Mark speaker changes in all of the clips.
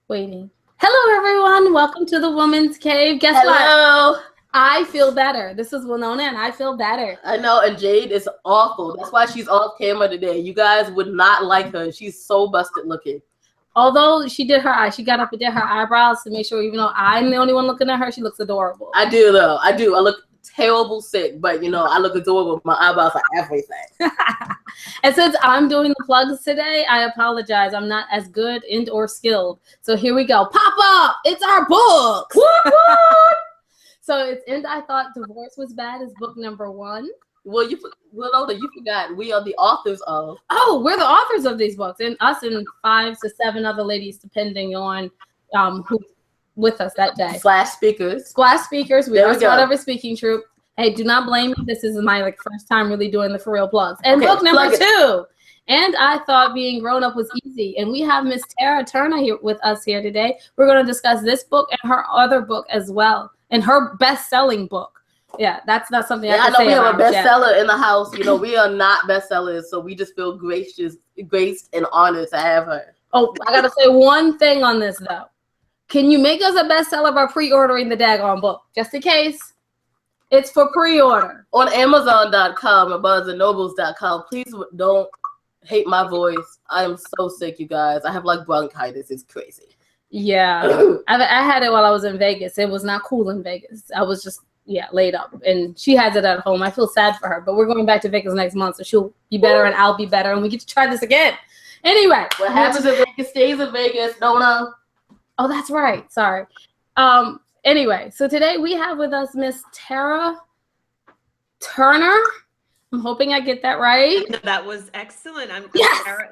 Speaker 1: Waiting. Hello, everyone. Welcome to the Woman's Cave. Guess what?
Speaker 2: Hello.
Speaker 1: I feel better. This is Winona, and I feel better.
Speaker 2: I know, and Jade is awful. That's why she's off camera today. You guys would not like her. She's so busted looking.
Speaker 1: Although she did her eyes, she got up and did her eyebrows to make sure, even though I'm the only one looking at her, she looks adorable.
Speaker 2: I do, though. I do. I look terrible sick, but, I look adorable with my eyebrows for everything.
Speaker 1: And since I'm doing the plugs today, I apologize. I'm not as good and or skilled. So here we go. Pop up! It's our books! So it's And I Thought Divorce Was Bad is book number 1.
Speaker 2: Well, Winona, you forgot. We are the authors of.
Speaker 1: Oh, we're the authors of these books, and us and 5 to 7 other ladies, depending on who's with us that day.
Speaker 2: Slash speakers.
Speaker 1: We are whatever speaking troupe. Hey, do not blame me. This is my first time really doing the for real plugs. And okay, book number 2. And I Thought Being Grown Up Was Easy. And we have Miss Tara Turner here with us here today. We're going to discuss this book and her other book as well, and her best-selling book. Yeah, that's not something I can say.
Speaker 2: I know we have a bestseller in the house. We are not bestsellers, so we just feel graced and honored to have her.
Speaker 1: Oh, I got to say one thing on this, though. Can you make us a bestseller by pre-ordering the daggone book? Just in case. It's for pre-order.
Speaker 2: On Amazon.com or BarnesandNobles.com. Please don't hate my voice. I am so sick, you guys. I have bronchitis. It's crazy.
Speaker 1: Yeah. I had it while I was in Vegas. It was not cool in Vegas. I was just, laid up. And she has it at home. I feel sad for her. But we're going back to Vegas next month, so she'll be better and I'll be better. And we get to try this again. Anyway.
Speaker 2: What happens in Vegas stays in Vegas. No.
Speaker 1: Oh, that's right. Sorry. Anyway, so today we have with us Miss Tara Turner. I'm hoping I get that right.
Speaker 3: That was excellent. I'm Tara.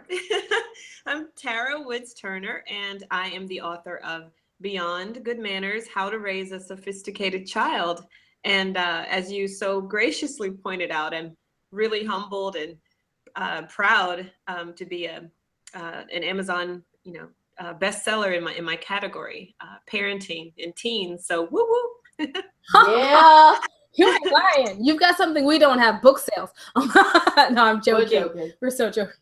Speaker 3: I'm Tara Woods Turner, and I am the author of Beyond Good Manners: How to Raise a Sophisticated Child. And as you so graciously pointed out, I'm really humbled and proud to be an Amazon, bestseller in my category, parenting and teens. So woo woo.
Speaker 2: Yeah.
Speaker 1: You're lying. You've got something we don't have: book sales. No, I'm joking. We're so joking.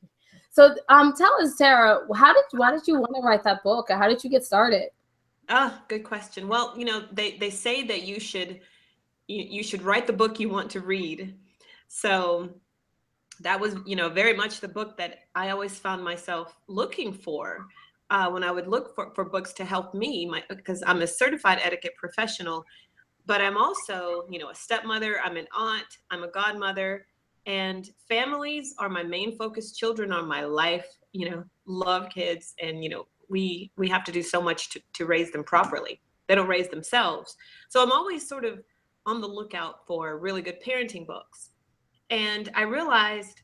Speaker 1: So tell us, Tara, why did you want to write that book? How did you get started?
Speaker 3: Good question. Well, they say that you should write the book you want to read. So that was, very much the book that I always found myself looking for when I would look for books to help me, because I'm a certified etiquette professional, but I'm also, a stepmother, I'm an aunt, I'm a godmother, and families are my main focus. Children are my life, love kids, and, we have to do so much to raise them properly. They don't raise themselves. So I'm always sort of on the lookout for really good parenting books. And I realized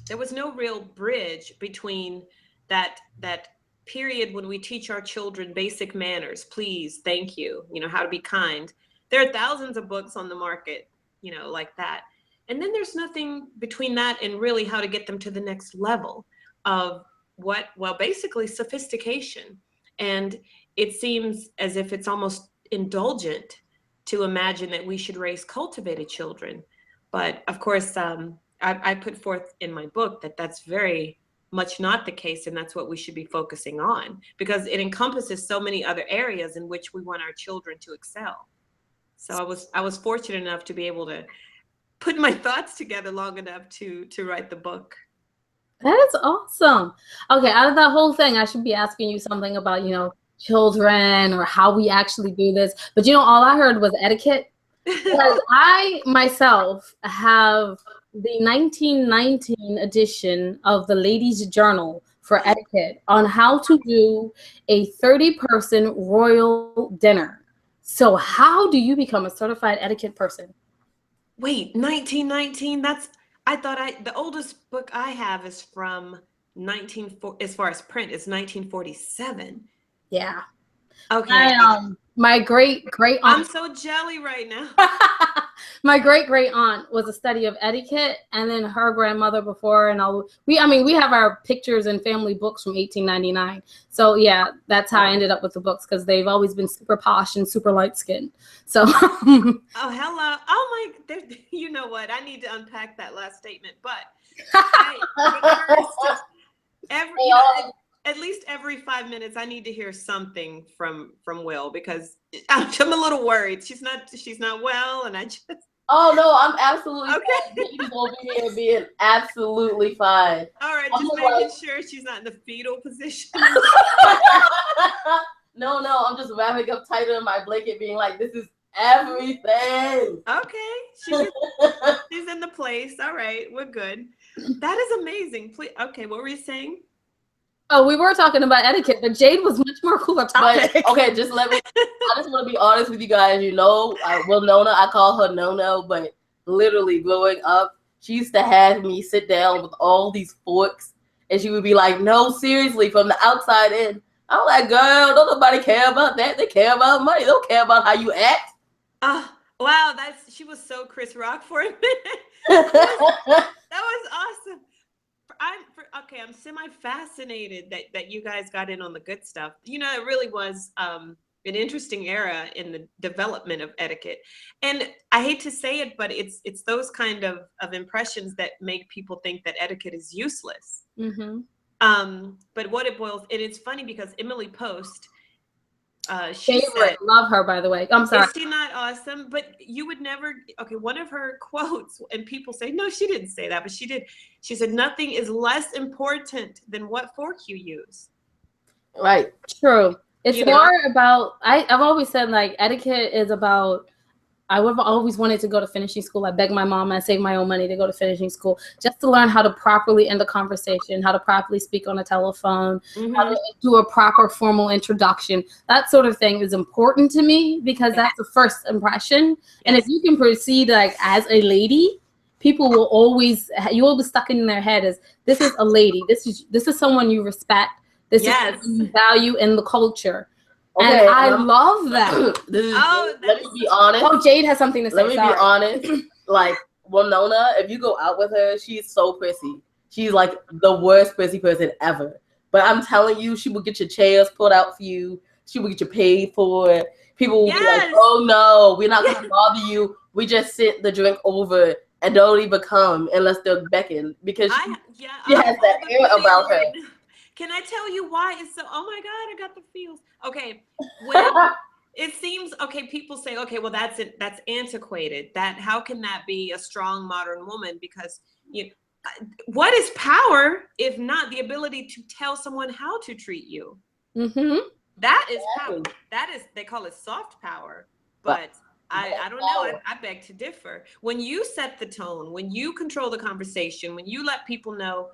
Speaker 3: there was no real bridge between that period when we teach our children basic manners, please, thank you, how to be kind. There are thousands of books on the market, like that. And then there's nothing between that and really how to get them to the next level of basically sophistication. And it seems as if it's almost indulgent to imagine that we should raise cultivated children. But of course, I put forth in my book that that's very much not the case, and that's what we should be focusing on, because it encompasses so many other areas in which we want our children to excel. So I was fortunate enough to be able to put my thoughts together long enough to write the book.
Speaker 1: That is awesome. Okay, out of that whole thing, I should be asking you something about, children or how we actually do this. But all I heard was etiquette. Because I myself have the 1919 edition of the Ladies' Journal for Etiquette on how to do a 30-person royal dinner. So how do you become a certified etiquette person?
Speaker 3: Wait, 1919? The oldest book I have is from as far as print, is 1947.
Speaker 1: Yeah.
Speaker 3: Okay.
Speaker 1: My great aunt.
Speaker 3: I'm so jelly right now.
Speaker 1: My great aunt was a study of etiquette, and then her grandmother before, and we have our pictures and family books from 1899. So yeah, that's how I ended up with the books, because they've always been super posh and super light skinned. So.
Speaker 3: Oh, hello. Oh my, you know what? I need to unpack that last statement, but at least every 5 minutes, I need to hear something from Will, because I'm a little worried. She's not well, and I just.
Speaker 2: Oh no, I'm absolutely
Speaker 3: Okay.
Speaker 2: fine. She's over here being absolutely fine.
Speaker 3: All right,
Speaker 2: I'm
Speaker 3: just making sure she's not in the fetal position.
Speaker 2: No, I'm just wrapping up tighter in my blanket, being like, this is everything.
Speaker 3: Okay, she's in the place. All right, we're good. That is amazing. Please, okay, what were you saying?
Speaker 1: Oh, we were talking about etiquette, but Jade was much more cooler topic.
Speaker 2: But okay, just let me. I just want to be honest with you guys. You know, Nona, I call her No, but literally growing up, she used to have me sit down with all these forks, and she would be like, "No, seriously, from the outside in." I'm like, "Girl, don't nobody care about that. They care about money. They don't care about how you act."
Speaker 3: Wow, she was so Chris Rock for a minute. That was awesome. I'm semi-fascinated that you guys got in on the good stuff. You know, it really was an interesting era in the development of etiquette. And I hate to say it, but it's those kind of impressions that make people think that etiquette is useless.
Speaker 1: Mm-hmm.
Speaker 3: But what it boils, and it's funny because Emily Post,
Speaker 1: she said, love her, by the way. I'm sorry.
Speaker 3: Is she not awesome? But you would never, okay, one of her quotes, and people say, no, she didn't say that, but she did. She said, nothing is less important than what fork you use.
Speaker 2: Right.
Speaker 1: True. It's more about, I've always said, like, etiquette is about, I would have always wanted to go to finishing school. I begged my mom, I saved my own money to go to finishing school just to learn how to properly end a conversation, how to properly speak on a telephone, how to do a proper formal introduction. That sort of thing is important to me because that's the first impression. Yes. And if you can proceed like as a lady, people will always, you will be stuck in their head as this is a lady. This is someone you respect. This is someone you value in the culture. Okay, and I love that.
Speaker 2: Let me be honest.
Speaker 1: Oh, Jade has something to say.
Speaker 2: Let me be honest. Like, Winona, if you go out with her, she's so prissy. She's like the worst prissy person ever. But I'm telling you, she will get your chairs pulled out for you. She will get you paid for it. People will be like, oh no, we're not going to bother you. We just sent the drink over and don't even come unless they're beckoning. Because she has that air about her.
Speaker 3: Can I tell you why it's so, oh my God, I got the feels. Okay, when it seems, okay, people say, okay, well, that's antiquated. How can that be a strong modern woman? Because what is power if not the ability to tell someone how to treat you?
Speaker 1: Mm-hmm.
Speaker 3: That is power. They call it soft power. But I don't know. I beg to differ. When you set the tone, when you control the conversation, when you let people know,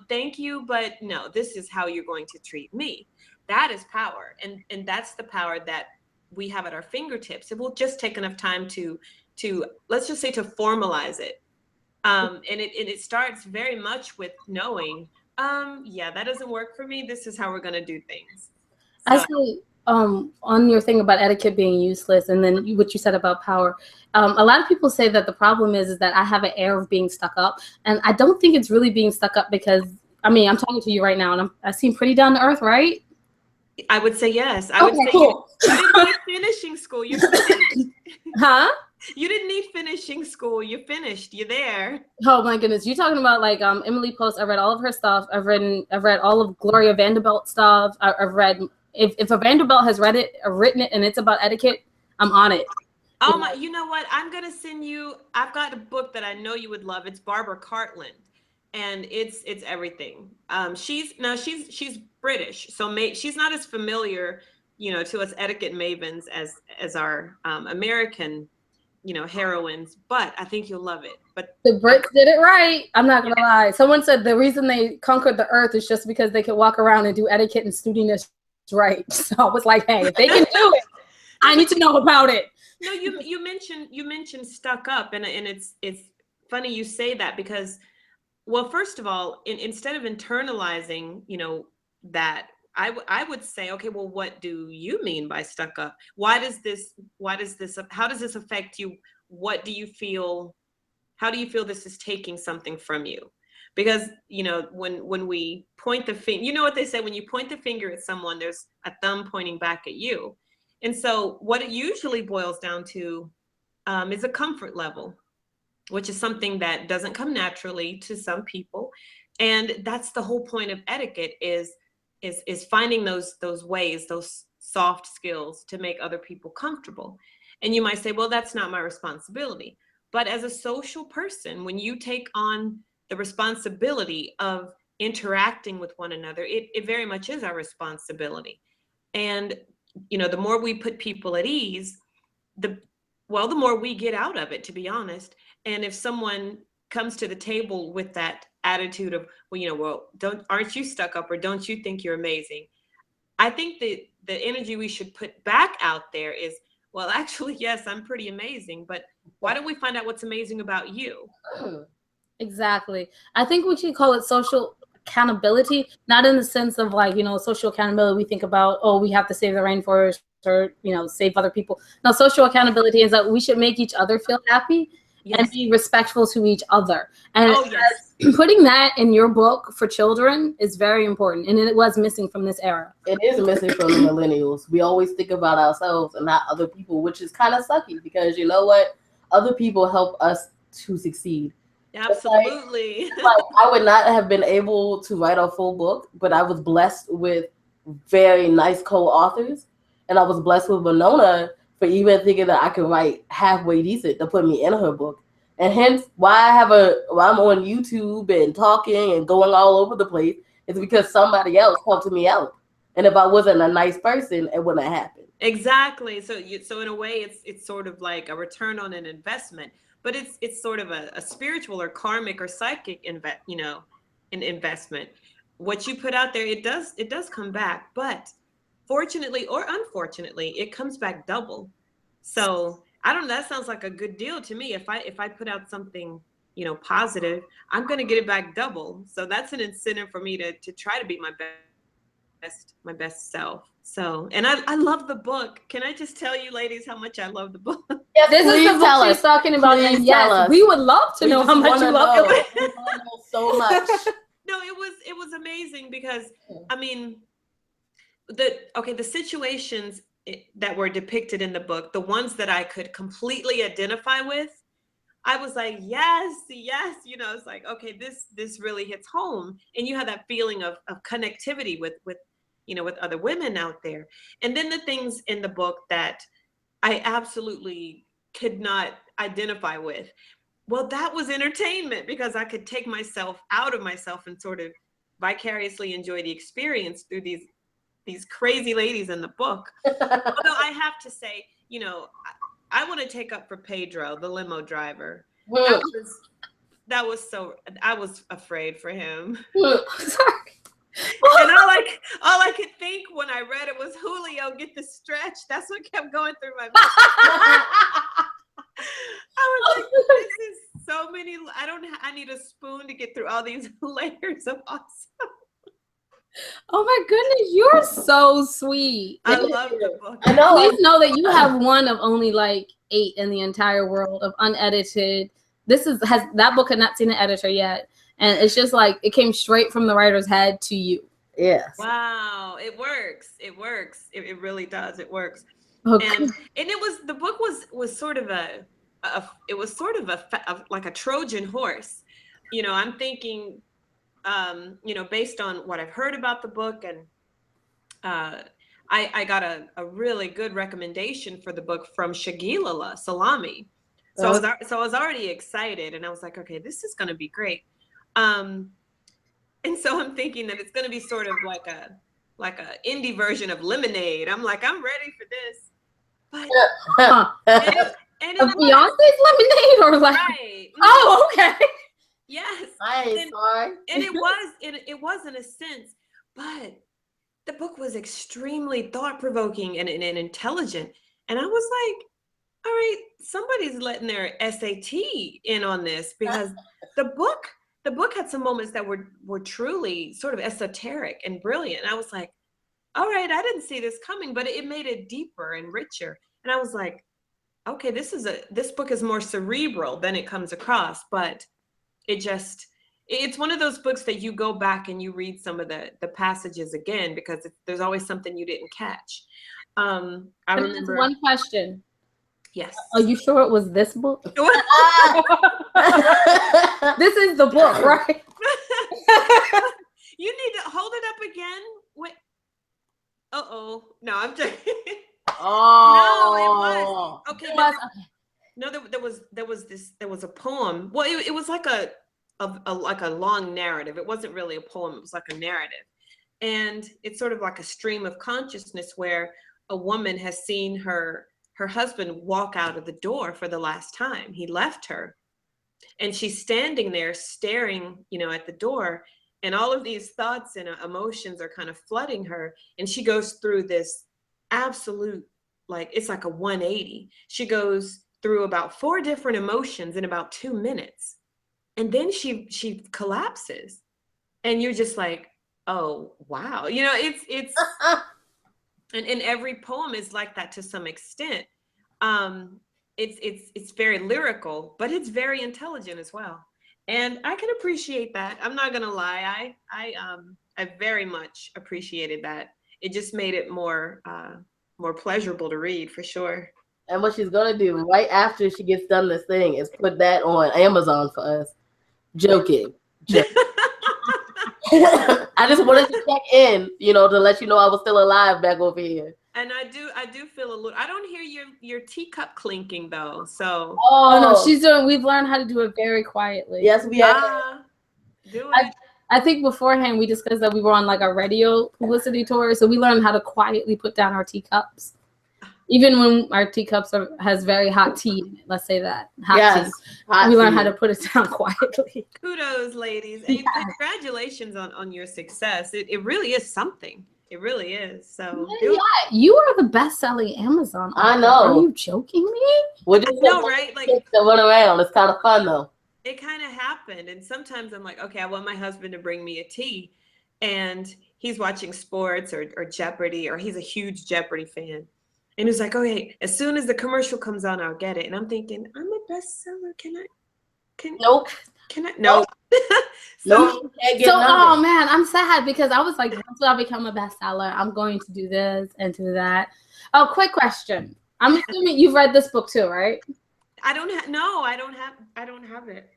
Speaker 3: thank you, but no, this is how you're going to treat me. That is power. And that's the power that we have at our fingertips. It will just take enough time to let's just say to formalize it. And it starts very much with knowing, that doesn't work for me. This is how we're going to do things. So.
Speaker 1: Actually, on your thing about etiquette being useless, and then what you said about power, a lot of people say that the problem is that I have an air of being stuck up, and I don't think it's really being stuck up because, I mean, I'm talking to you right now, and I seem pretty down to earth, right?
Speaker 3: I would say yes. I would say cool. You didn't need finishing school. You're finished.
Speaker 1: Huh?
Speaker 3: You didn't need finishing school. You're finished. You're there.
Speaker 1: Oh my goodness! You're talking about like Emily Post. I read all of her stuff. I've read all of Gloria Vanderbilt stuff. I've read. If a Vanderbilt has written it and it's about etiquette, I'm on it.
Speaker 3: Oh my, you know what? I'm going to send you, I've got a book that I know you would love. It's Barbara Cartland, and it's everything. She's British, so she's not as familiar, to us etiquette mavens as our American, heroines, but I think you'll love it. But
Speaker 1: the Brits did it right. I'm not going to lie. Someone said the reason they conquered the earth is just because they could walk around and do etiquette and sturdiness right. So I was like, hey, if they can do it, I need to know about it.
Speaker 3: No, you mentioned stuck up, and it's funny you say that because, well, first of all, instead of internalizing, that I would say, okay, well, what do you mean by stuck up? How does this affect you? What do you feel? How do you feel this is taking something from you? Because, when we point the finger, you know what they say, when you point the finger at someone, there's a thumb pointing back at you. And so what it usually boils down to is a comfort level, which is something that doesn't come naturally to some people. And that's the whole point of etiquette is is finding those ways, those soft skills to make other people comfortable. And you might say, well, that's not my responsibility. But as a social person, when you take on the responsibility of interacting with one another, it very much is our responsibility. And, you know, the more we put people at ease, the more we get out of it, to be honest. And if someone comes to the table with that attitude of, well, you know, well, aren't you stuck up, or don't you think you're amazing? I think that the energy we should put back out there is, well, actually, yes, I'm pretty amazing, but why don't we find out what's amazing about you?
Speaker 1: Exactly. I think we should call it social accountability, not in the sense of like, you know, social accountability. We think about, oh, we have to save the rainforest or, you know, save other people. No, social accountability is that we should make each other feel happy. Yes. And be respectful to each other. And putting that in your book for children is very important. And it was missing from this era.
Speaker 2: It is missing from the millennials. We always think about ourselves and not other people, which is kind of sucky because you know what? Other people help us to succeed.
Speaker 3: Absolutely.
Speaker 2: Like I would not have been able to write a full book, but I was blessed with very nice co-authors. And I was blessed with Winona for even thinking that I could write halfway decent to put me in her book. And hence why I'm on YouTube and talking and going all over the place is because somebody else helped me out. And if I wasn't a nice person, it wouldn't have happened.
Speaker 3: Exactly. So in a way, it's sort of like a return on an investment, but it's sort of a spiritual or karmic or psychic an investment. What you put out there, it does come back, but fortunately or unfortunately, it comes back double. So I don't know, that sounds like a good deal to me. If I put out something, you know, positive, I'm going to get it back double. So that's an incentive for me to try to be my best self. So, and I love the book. Can I just tell you ladies how much I love the book?
Speaker 1: Yes, this is the book she's talking about. And yes, we would love to know how much you love it.
Speaker 2: We want to know so much.
Speaker 3: No, it was amazing because I mean, the situations that were depicted in the book, the ones that I could completely identify with, I was like, yes, you know, it's like, okay, this really hits home. And you have that feeling of connectivity with, you know, with other women out there. And then the things in the book that I absolutely could not identify with, well, that was entertainment because I could take myself out of myself and sort of vicariously enjoy the experience through these crazy ladies in the book. Although I have to say, you know, I want to take up for Pedro, the limo driver. That was so, I was afraid for him.
Speaker 1: Sorry.
Speaker 3: And all I could think when I read it was, Julio, get the stretch. That's what kept going through my mind. I was like, this is so many, I need a spoon to get through all these layers of awesome.
Speaker 1: Oh my goodness, you're so sweet.
Speaker 3: I love the book.
Speaker 2: I know.
Speaker 1: Please know that you have one of only like 8 in the entire world of unedited. That book had not seen an editor yet. And it's just like, it came straight from the writer's head to you.
Speaker 2: Yes.
Speaker 3: Wow. It works. It works. It really does. It works.
Speaker 1: Okay.
Speaker 3: And the book was sort of like a Trojan horse. You know, I'm thinking, you know, based on what I've heard about the book, and I got a really good recommendation for the book from Shagilala Salami. So I was already excited, and I was like, okay, this is going to be great. And so I'm thinking that it's going to be sort of like a indie version of Lemonade. I'm like, I'm ready for this. But and
Speaker 1: Beyonce's Lemonade, or like,
Speaker 3: right.
Speaker 1: Oh, okay.
Speaker 3: Yes.
Speaker 2: Sorry.
Speaker 3: And it was in a sense, but the book was extremely thought-provoking and intelligent. And I was like, all right, somebody's letting their SAT in on this, because the book had some moments that were truly sort of esoteric and brilliant. And I was like, all right, I didn't see this coming, but it made it deeper and richer. And I was like, okay, this book is more cerebral than it comes across, but it's one of those books that you go back and you read some of the passages again, because there's always something you didn't catch. I remember
Speaker 1: one question.
Speaker 3: Yes.
Speaker 1: Are you sure it was this book? This is the book, right?
Speaker 3: You need to hold it up again. Wait. Uh-oh. No, I'm joking.
Speaker 2: Oh.
Speaker 3: No, it was. Okay,
Speaker 1: It
Speaker 3: but
Speaker 1: was, okay.
Speaker 3: no, there was a poem. Well, it was like a long narrative. It wasn't really a poem. It was like a narrative. And it's sort of like a stream of consciousness where a woman has seen her husband walk out of the door for the last time. He left her. And she's standing there staring, at the door. And all of these thoughts and emotions are kind of flooding her. And she goes through this absolute, it's like a 180. She goes through about 4 different emotions in about 2 minutes. And then she collapses. And you're just like, oh, wow. It's and every poem is like that to some extent. It's very lyrical, but it's very intelligent as well. And I can appreciate that. I'm not gonna lie. I very much appreciated that. It just made it more pleasurable to read, for sure.
Speaker 2: And what she's gonna do right after she gets done this thing is put that on Amazon for us. Joking. I just wanted to check in, to let you know I was still alive back over here.
Speaker 3: And I do feel a little. I don't hear your teacup clinking though. So.
Speaker 1: Oh no, she's doing. We've learned how to do it very quietly.
Speaker 2: Yes, we have.
Speaker 3: Do it.
Speaker 1: I think beforehand we discussed that we were on like a radio publicity tour, so we learned how to quietly put down our teacups, even when our teacups has very hot tea in it. Let's say that. Hot tea. We learned how to put it down quietly.
Speaker 3: Kudos, ladies, and congratulations on your success. It really is something. It really is. So
Speaker 1: yeah, you are the best-selling Amazon author.
Speaker 2: I know.
Speaker 1: Are you joking me?
Speaker 2: We're just
Speaker 3: right? Like
Speaker 2: to run around. It's kind of fun though.
Speaker 3: It kind of happened, and sometimes I'm like, okay, I want my husband to bring me a tea, and he's watching sports or Jeopardy, or he's a huge Jeopardy fan, and he's like, okay, as soon as the commercial comes on, I'll get it, and I'm thinking, I'm a bestseller.
Speaker 2: Nope.
Speaker 3: Can I? No.
Speaker 2: So,
Speaker 1: oh man, I'm sad because I was like, once I become a bestseller, I'm going to do this and do that. Oh, quick question. I'm assuming you've read this book too, right?
Speaker 3: I don't have it.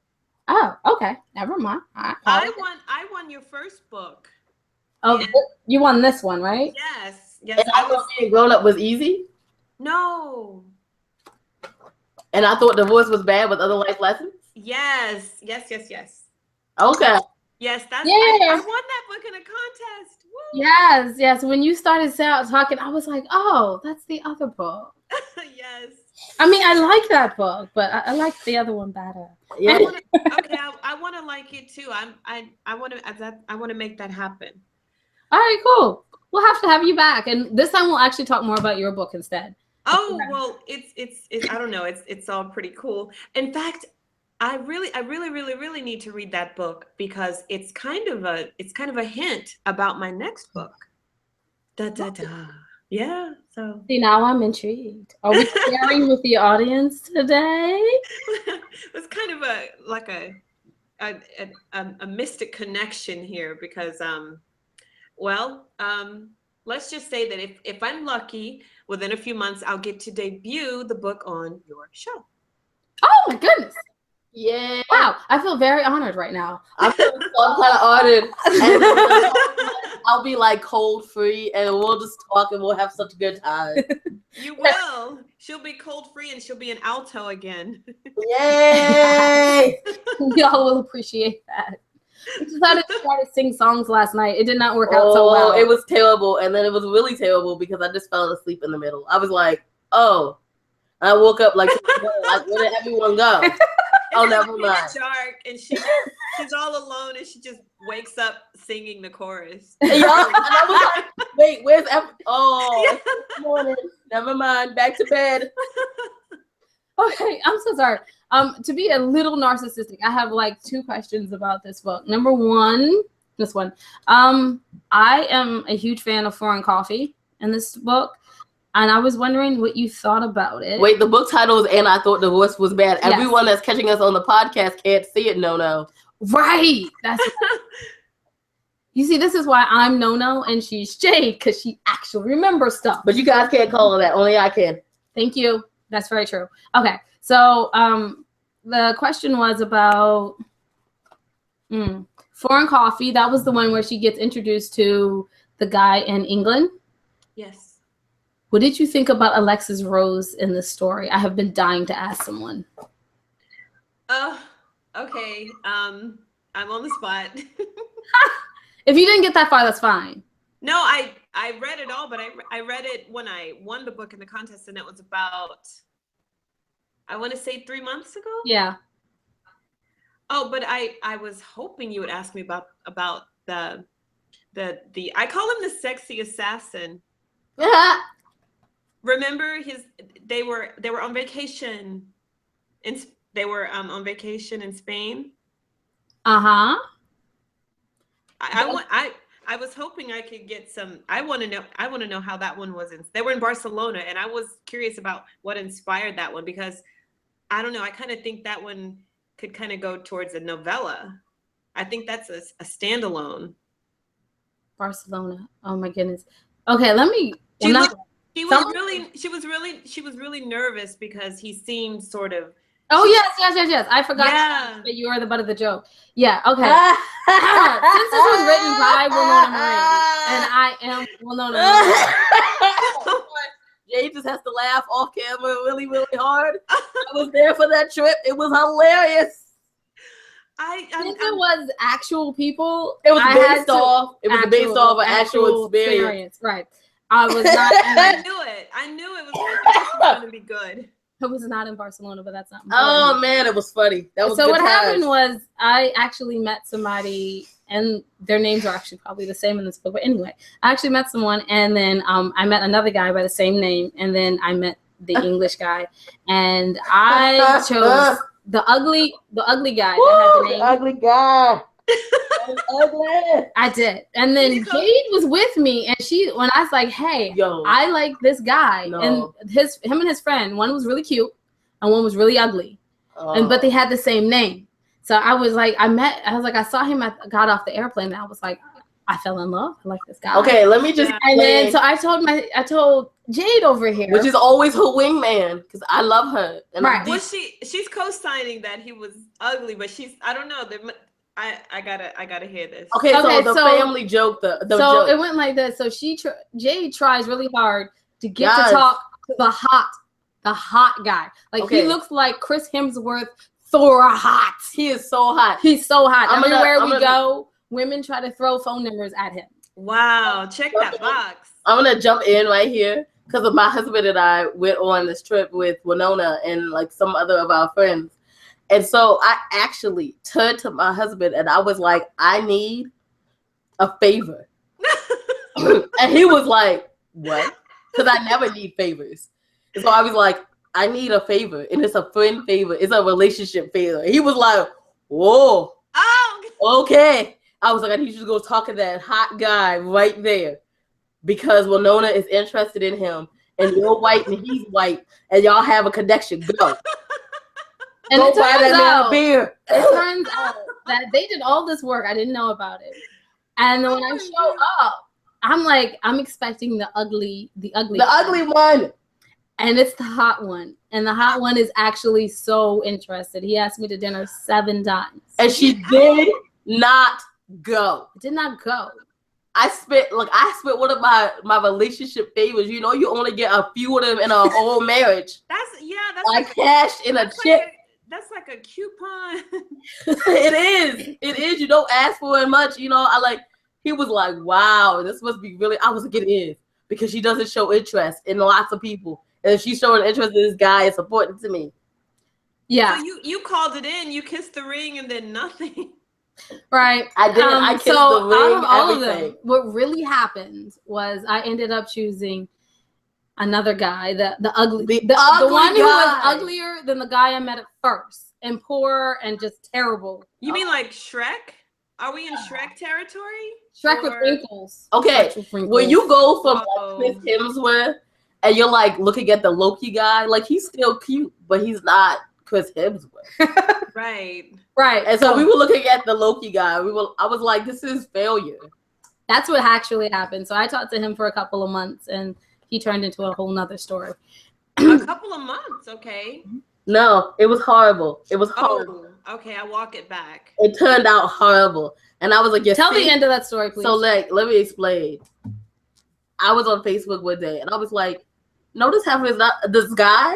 Speaker 1: Oh, okay. Never mind.
Speaker 3: I won your first book.
Speaker 1: Oh, and you won this one, right?
Speaker 3: Yes.
Speaker 2: And I thought being grown up was easy.
Speaker 3: No.
Speaker 2: And I thought divorce was bad with other life lessons.
Speaker 3: Yes.
Speaker 2: Okay.
Speaker 3: Yes, that's.
Speaker 1: Yeah.
Speaker 3: I won that book in a contest. Woo.
Speaker 1: Yes. When you started talking, I was like, oh, that's the other book.
Speaker 3: Yes.
Speaker 1: I mean, I like that book, but I like the other one better.
Speaker 2: Yeah.
Speaker 3: I want to like it too. I want to make that happen.
Speaker 1: All right, cool. We'll have to have you back, and this time we'll actually talk more about your book instead.
Speaker 3: Oh well, it's I don't know. It's all pretty cool. In fact, I really need to read that book because it's kind of a hint about my next book. Da da da. Yeah. So
Speaker 1: see, now I'm intrigued. Are we sharing with the audience today?
Speaker 3: It's kind of a mystic connection here because let's just say that if I'm lucky, within a few months I'll get to debut the book on your show.
Speaker 1: Oh my goodness.
Speaker 2: Yeah.
Speaker 1: Wow. I feel very honored right now.
Speaker 2: I'm kind of honored. And I'll be like cold free and we'll just talk and we'll have such a good time.
Speaker 3: You will. She'll be cold free and she'll be an alto again.
Speaker 2: Yay!
Speaker 1: Y'all will appreciate that. We decided to try to sing songs last night. It did not work out so well.
Speaker 2: It was terrible. And then it was really terrible because I just fell asleep in the middle. I was like, oh. I woke up like where did everyone go? Oh, never mind.
Speaker 3: Dark, and she's all alone, and she just wakes up singing the chorus.
Speaker 2: And I was like, wait, where's good morning. Never mind. Back to bed.
Speaker 1: Okay, I'm so sorry. To be a little narcissistic, I have like 2 questions about this book. Number one, this one. I am a huge fan of foreign coffee in this book. And I was wondering what you thought about it.
Speaker 2: Wait, the book title is And I Thought Divorce Was Bad.
Speaker 1: Yes.
Speaker 2: Everyone that's catching us on the podcast can't see it, no.
Speaker 1: Right. That's right. You see, this is why I'm no and she's Jade, because she actually remembers stuff.
Speaker 2: But you guys can't call her that. Only I can.
Speaker 1: Thank you. That's very true. Okay. So the question was about Foreign Coffee, that was the one where she gets introduced to the guy in England.
Speaker 3: Yes.
Speaker 1: What did you think about Alexis Rose in this story? I have been dying to ask someone.
Speaker 3: Okay. I'm on the spot.
Speaker 1: If you didn't get that far, that's fine.
Speaker 3: No, I read it all, but I read it when I won the book in the contest, and it was about, I want to say 3 months ago.
Speaker 1: Yeah.
Speaker 3: Oh, but I was hoping you would ask me about the I call him the sexy assassin. Remember they were on vacation on vacation in Spain.
Speaker 1: Uh-huh.
Speaker 3: I was hoping I could get some. I want to know how that one was. They were in Barcelona, and I was curious about what inspired that one, because I don't know. I kind of think that one could kind of go towards a novella. I think that's a standalone.
Speaker 1: Barcelona. Oh my goodness. Okay, let me.
Speaker 3: She was really nervous because he seemed sort of.
Speaker 1: Oh yes. I forgot that you are the butt of the joke. Yeah. Okay. Since this was written by Winona Marie, and I am Winona Marie.
Speaker 2: Jay just has to laugh off camera really, really hard. I was there for that trip. It was hilarious.
Speaker 1: Since it was actual people,
Speaker 2: it was based off an actual experience.
Speaker 1: Right. I was not.
Speaker 3: I knew it was going to be good.
Speaker 1: I was not in Barcelona, but that's not important.
Speaker 2: Oh man, it was funny. That was
Speaker 1: so. What
Speaker 2: times.
Speaker 1: happened was I actually met somebody, and their names are actually probably the same in this book. But anyway, I actually met someone, and then I met another guy by the same name, and then I met the English guy, and I chose the ugly guy.
Speaker 2: Woo,
Speaker 1: that had the name.
Speaker 2: The ugly guy. Ugly.
Speaker 1: I did, and then Jade was with me, and when I was like, "Hey, I like this guy," and him and his friend, one was really cute, and one was really ugly, but they had the same name. So I was like, I saw him. I got off the airplane, and I was like, I fell in love. I like this guy.
Speaker 2: Okay, let me just.
Speaker 1: And then so I told Jade over here,
Speaker 2: which is always her wingman, because I love her. And
Speaker 1: right.
Speaker 3: Well, she's co-signing that he was ugly, but I don't know. I gotta hear this.
Speaker 2: Okay, so the family joke, the joke.
Speaker 1: It went like this. So Jade tries really hard to get to talk to the hot guy. Like he looks like Chris Hemsworth, Thor hot.
Speaker 2: He is so hot.
Speaker 1: He's so hot. Everywhere we go, women try to throw phone numbers at him.
Speaker 3: Wow, check that box.
Speaker 2: I'm gonna jump in right here because my husband and I went on this trip with Winona and like some other of our friends. And so I actually turned to my husband and I was like, I need a favor. And he was like, what? Because I never need favors. And so I was like, I need a favor. And it's a friend favor. It's a relationship favor. He was like, whoa. Oh, okay. I was like, I need you to go talk to that hot guy right there. Because Winona is interested in him. And you're white and he's white. And y'all have a connection. Go.
Speaker 1: And it turns out that they did all this work. I didn't know about it. And then when I show up, I'm expecting the ugly
Speaker 2: one.
Speaker 1: And it's the hot one. And the hot one is actually so interested. He asked me to dinner 7 times.
Speaker 2: And she did not go.
Speaker 1: Did not go.
Speaker 2: I spent one of my relationship favors. You know, you only get a few of them in a whole marriage.
Speaker 3: I
Speaker 2: cashed in a check.
Speaker 3: That's like a coupon.
Speaker 2: It is. You don't ask for it much. You know, he was like, wow, this must be really, I was like, it is. Because she doesn't show interest in lots of people. And if she's showing interest in this guy, it's important to me.
Speaker 1: Yeah.
Speaker 3: So you called it in, you kissed the ring and then nothing.
Speaker 1: Right.
Speaker 2: I did. I kissed the ring,
Speaker 1: all
Speaker 2: everything.
Speaker 1: of them, what really happened was I ended up choosing another guy, the ugly one who was uglier than the guy I met at first, and poor and just terrible.
Speaker 3: You mean like Shrek? Are we in Shrek territory?
Speaker 1: Shrek with wrinkles.
Speaker 2: Okay, when you go from Chris Hemsworth and you're like looking at the Loki guy, like he's still cute, but he's not Chris Hemsworth.
Speaker 3: Right.
Speaker 2: And so we were looking at the Loki guy. I was like, this is failure.
Speaker 1: That's what actually happened. So I talked to him for a couple of months, and he turned into a whole nother story.
Speaker 3: A couple of months, okay.
Speaker 2: No, it was horrible. It was horrible.
Speaker 3: Okay, I walk it back.
Speaker 2: It turned out horrible. And I was like,
Speaker 1: Tell the end of that story, please.
Speaker 2: So like, let me explain. I was on Facebook one day and I was like, no, this happened is not this guy.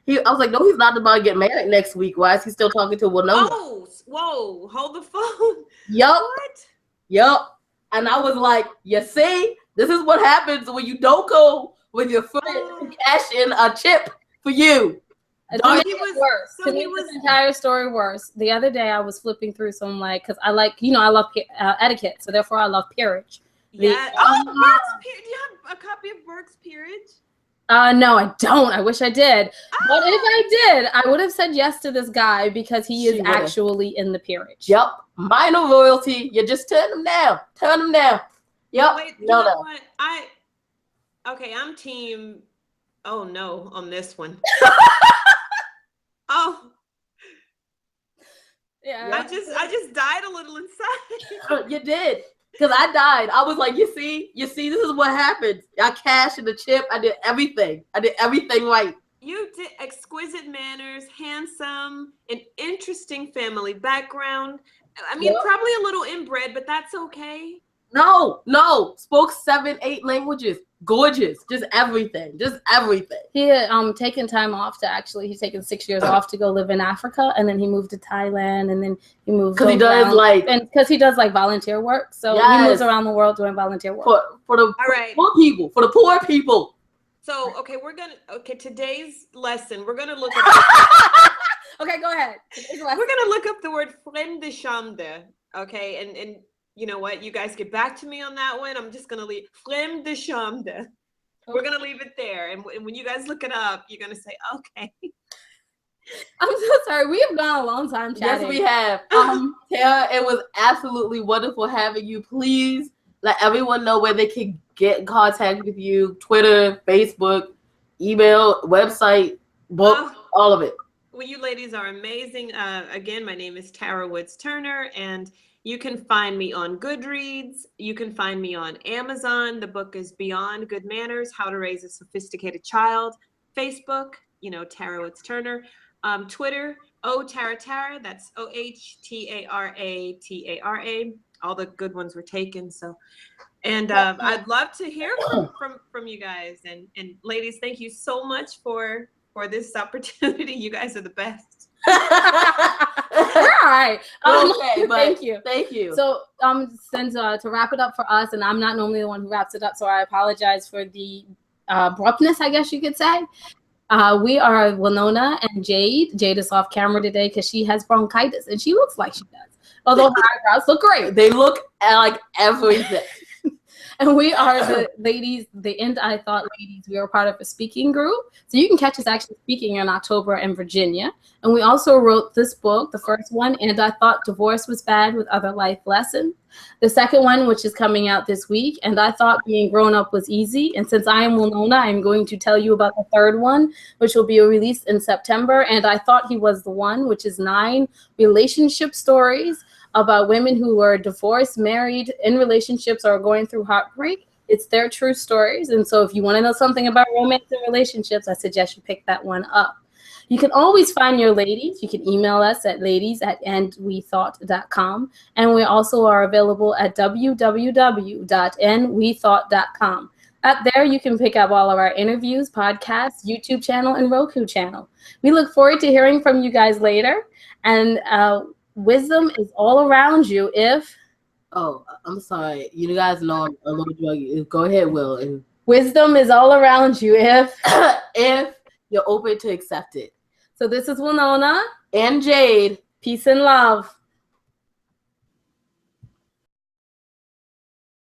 Speaker 2: I was like, no, he's not about to get married next week. Why is he still talking to Winona?
Speaker 3: Oh, whoa, hold the phone.
Speaker 2: Yup.
Speaker 3: What?
Speaker 2: Yup. And I was like, you see, this is what happens when you don't go with your friend to cash in a chip for you.
Speaker 1: To make it worse. To make this entire story worse, the other day I was flipping through some because I like, I love etiquette, so therefore I love peerage.
Speaker 3: Yeah. Burke's peerage. Do you have a copy of Burke's peerage?
Speaker 1: No, I don't. I wish I did. But if I did, I would have said yes to this guy because he is actually in the peerage.
Speaker 2: Yup. Minor royalty. You just turn him down. Turn him down. Yup.
Speaker 3: Wait, you know what? I'm team. Oh no, on this one. Oh.
Speaker 1: Yeah.
Speaker 3: I just died a little inside.
Speaker 2: You did. Because I died. I was like, you see, this is what happens. I cashed in the chip. I did everything. Right.
Speaker 3: You did exquisite manners, handsome, an interesting family background. I mean, probably a little inbred, but that's okay.
Speaker 2: No. Spoke 7, 8 languages. Gorgeous. Just everything.
Speaker 1: He had taken time off he's taken 6 years off to go live in Africa, and then he moved to Thailand, and then he moved
Speaker 2: because he does
Speaker 1: volunteer work. So he moves around the world doing volunteer work.
Speaker 2: For the poor people.
Speaker 3: So today's lesson, we're gonna look up
Speaker 1: Okay, go ahead.
Speaker 3: We're gonna look up the word femme de chambre. Okay, and you know what? You guys get back to me on that one. I'm just going to leave femme de chambre. Okay. We're going to leave it there. And when you guys look it up, you're going to say, okay.
Speaker 1: I'm so sorry. We have gone a long time chatting.
Speaker 2: Yes, we have. Tara, it was absolutely wonderful having you. Please let everyone know where they can get in contact with you. Twitter, Facebook, email, website, book, all of it.
Speaker 3: Well, you ladies are amazing. Again, my name is Tara Woods Turner, and you can find me on Goodreads. You can find me on Amazon. The book is Beyond Good Manners, How to Raise a Sophisticated Child. Facebook, Tara Woods Turner. Twitter, Tara. That's OHTARATARA. All the good ones were taken. So, and I'd love to hear from you guys. And ladies, thank you so much for this opportunity. You guys are the best.
Speaker 1: We're all right.
Speaker 2: Thank you.
Speaker 1: So, since to wrap it up for us, and I'm not normally the one who wraps it up, so I apologize for the abruptness, I guess you could say. We are Winona and Jade. Jade is off camera today because she has bronchitis, and she looks like she does. Although her eyebrows look great.
Speaker 2: They look like everything.
Speaker 1: And we are the ladies, the And I Thought ladies. We are part of a speaking group. So you can catch us actually speaking in October in Virginia. And we also wrote this book, the first one, And I Thought Divorce Was Bad with Other Life Lessons. The second one, which is coming out this week, And I Thought Being Grown Up Was Easy. And since I am Winona, I'm going to tell you about the third one, which will be released in September. And I Thought He Was the One, which is 9 relationship stories about women who were divorced, married, in relationships, or going through heartbreak. It's their true stories. And so if you want to know something about romance and relationships, I suggest you pick that one up. You can always find your ladies. You can email us at ladies@andwethought.com. And we also are available at www.nwethought.com. Up there, you can pick up all of our interviews, podcasts, YouTube channel, and Roku channel. We look forward to hearing from you guys later. And wisdom is all around you if...
Speaker 2: Oh, I'm sorry. You guys know I'm a little druggy. Go ahead, Will. And
Speaker 1: wisdom is all around you if...
Speaker 2: if you're open to accept it.
Speaker 1: So this is Winona.
Speaker 2: And Jade.
Speaker 1: Peace and love.